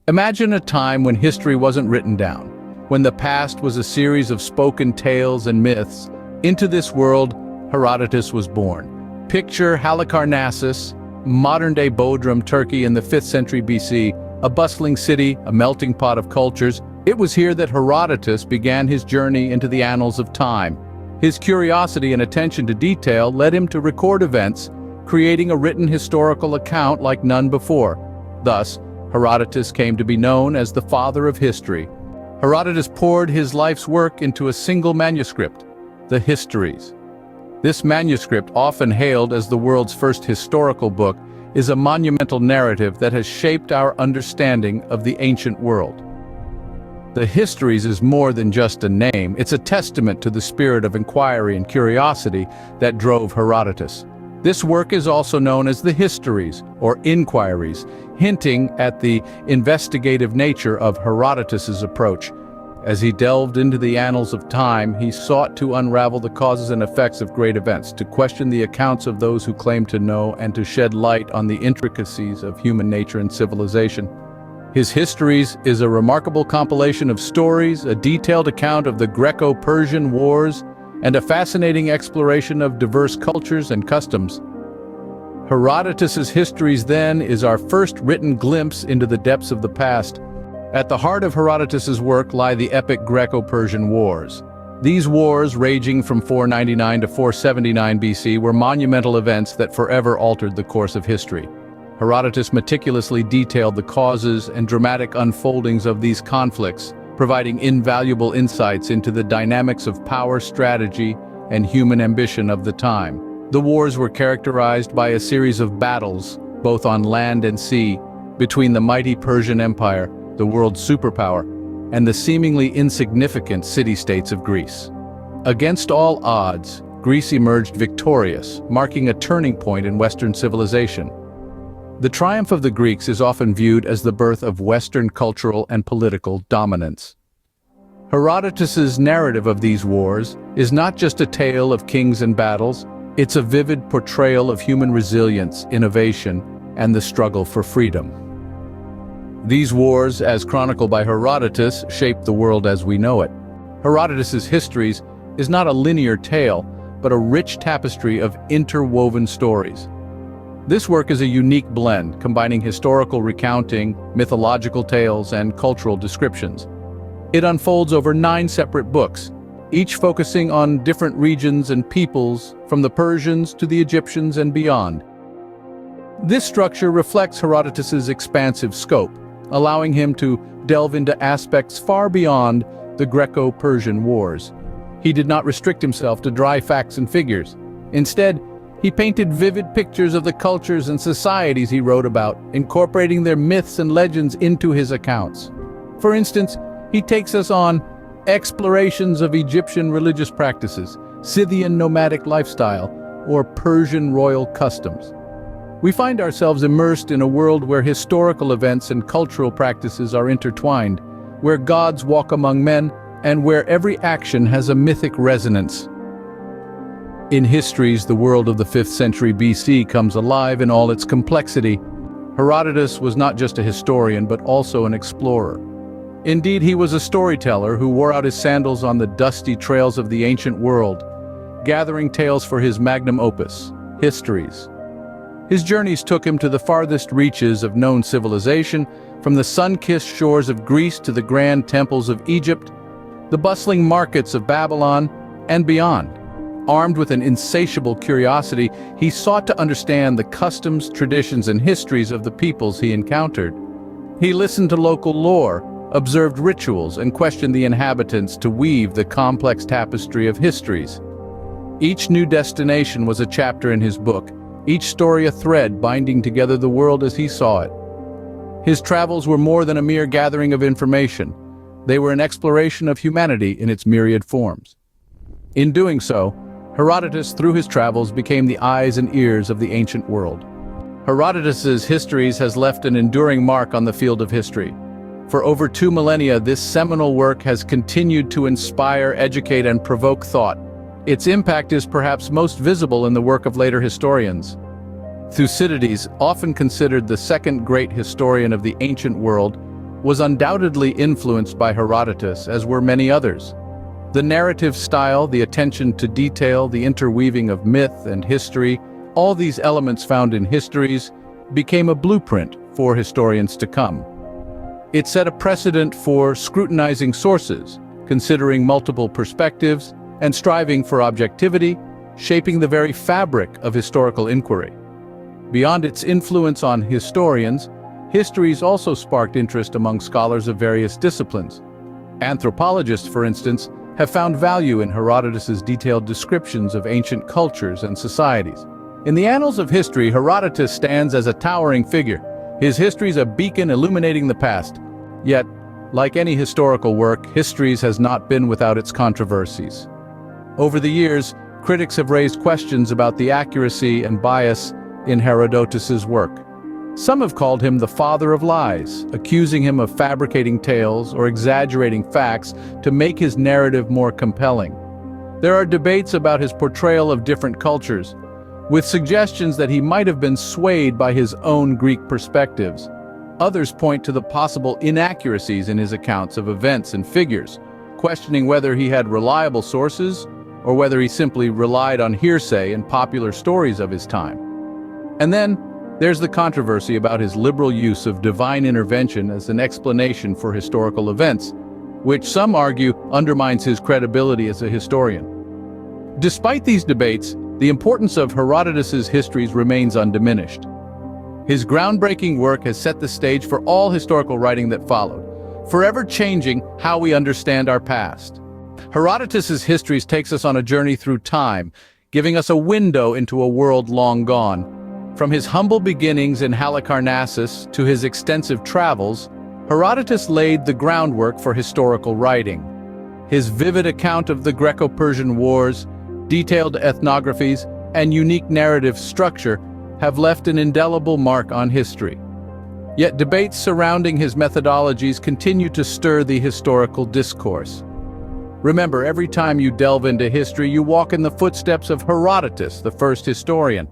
Imagine a time when history wasn't written down, when the past was a series of spoken tales and myths. Into this world, Herodotus was born. Picture Halicarnassus, modern-day Bodrum, Turkey in the 5th century BC, a bustling city, a melting pot of cultures. It was here that Herodotus began his journey into the annals of time. His curiosity and attention to detail led him to record events, creating a written historical account like none before. Thus, Herodotus came to be known as the father of history. Herodotus poured his life's work into a single manuscript, the Histories. This manuscript, often hailed as the world's first historical book, is a monumental narrative that has shaped our understanding of the ancient world. The Histories is more than just a name, it's a testament to the spirit of inquiry and curiosity that drove Herodotus. This work is also known as the Histories, or Inquiries, hinting at the investigative nature of Herodotus's approach. As he delved into the annals of time, he sought to unravel the causes and effects of great events, to question the accounts of those who claim to know, and to shed light on the intricacies of human nature and civilization. His Histories is a remarkable compilation of stories, a detailed account of the Greco-Persian wars, and a fascinating exploration of diverse cultures and customs. Herodotus's Histories, then, is our first written glimpse into the depths of the past. At the heart of Herodotus's work lie the epic Greco-Persian wars. These wars, raging from 499 to 479 BC, were monumental events that forever altered the course of history. Herodotus meticulously detailed the causes and dramatic unfoldings of these conflicts, providing invaluable insights into the dynamics of power, strategy, and human ambition of the time. The wars were characterized by a series of battles, both on land and sea, between the mighty Persian Empire, the world's superpower, and the seemingly insignificant city-states of Greece. Against all odds, Greece emerged victorious, marking a turning point in Western civilization. The triumph of the Greeks is often viewed as the birth of Western cultural and political dominance. Herodotus's narrative of these wars is not just a tale of kings and battles, it's a vivid portrayal of human resilience, innovation, and the struggle for freedom. These wars, as chronicled by Herodotus, shaped the world as we know it. Herodotus's Histories is not a linear tale, but a rich tapestry of interwoven stories. This work is a unique blend, combining historical recounting, mythological tales, and cultural descriptions. It unfolds over 9 separate books, each focusing on different regions and peoples, from the Persians to the Egyptians and beyond. This structure reflects Herodotus's expansive scope, allowing him to delve into aspects far beyond the Greco-Persian wars. He did not restrict himself to dry facts and figures. Instead, he painted vivid pictures of the cultures and societies he wrote about, incorporating their myths and legends into his accounts. For instance, he takes us on explorations of Egyptian religious practices, Scythian nomadic lifestyle, or Persian royal customs. We find ourselves immersed in a world where historical events and cultural practices are intertwined, where gods walk among men, and where every action has a mythic resonance. In Histories, the world of the 5th century BC comes alive in all its complexity. Herodotus was not just a historian, but also an explorer. Indeed, he was a storyteller who wore out his sandals on the dusty trails of the ancient world, gathering tales for his magnum opus, Histories. His journeys took him to the farthest reaches of known civilization, from the sun-kissed shores of Greece to the grand temples of Egypt, the bustling markets of Babylon, and beyond. Armed with an insatiable curiosity, he sought to understand the customs, traditions, and histories of the peoples he encountered. He listened to local lore, observed rituals, and questioned the inhabitants to weave the complex tapestry of histories. Each new destination was a chapter in his book, each story a thread binding together the world as he saw it. His travels were more than a mere gathering of information. They were an exploration of humanity in its myriad forms. In doing so, Herodotus, through his travels, became the eyes and ears of the ancient world. Herodotus's Histories has left an enduring mark on the field of history. For over 2 millennia, this seminal work has continued to inspire, educate, and provoke thought. Its impact is perhaps most visible in the work of later historians. Thucydides, often considered the second great historian of the ancient world, was undoubtedly influenced by Herodotus, as were many others. The narrative style, the attention to detail, the interweaving of myth and history, all these elements found in histories became a blueprint for historians to come. It set a precedent for scrutinizing sources, considering multiple perspectives, and striving for objectivity, shaping the very fabric of historical inquiry. Beyond its influence on historians, histories also sparked interest among scholars of various disciplines. Anthropologists, for instance, have found value in Herodotus's detailed descriptions of ancient cultures and societies. In the annals of history, Herodotus stands as a towering figure. His history is a beacon illuminating the past. Yet, like any historical work, Histories has not been without its controversies. Over the years, critics have raised questions about the accuracy and bias in Herodotus's work. Some have called him the father of lies, accusing him of fabricating tales or exaggerating facts to make his narrative more compelling. There are debates about his portrayal of different cultures, with suggestions that he might have been swayed by his own Greek perspectives. Others point to the possible inaccuracies in his accounts of events and figures, questioning whether he had reliable sources or whether he simply relied on hearsay and popular stories of his time. And then, there's the controversy about his liberal use of divine intervention as an explanation for historical events, which some argue undermines his credibility as a historian. Despite these debates, the importance of Herodotus's histories remains undiminished. His groundbreaking work has set the stage for all historical writing that followed, forever changing how we understand our past. Herodotus's histories takes us on a journey through time, giving us a window into a world long gone. From his humble beginnings in Halicarnassus to his extensive travels, Herodotus laid the groundwork for historical writing. His vivid account of the Greco-Persian wars, detailed ethnographies, and unique narrative structure have left an indelible mark on history. Yet debates surrounding his methodologies continue to stir the historical discourse. Remember, every time you delve into history, you walk in the footsteps of Herodotus, the first historian.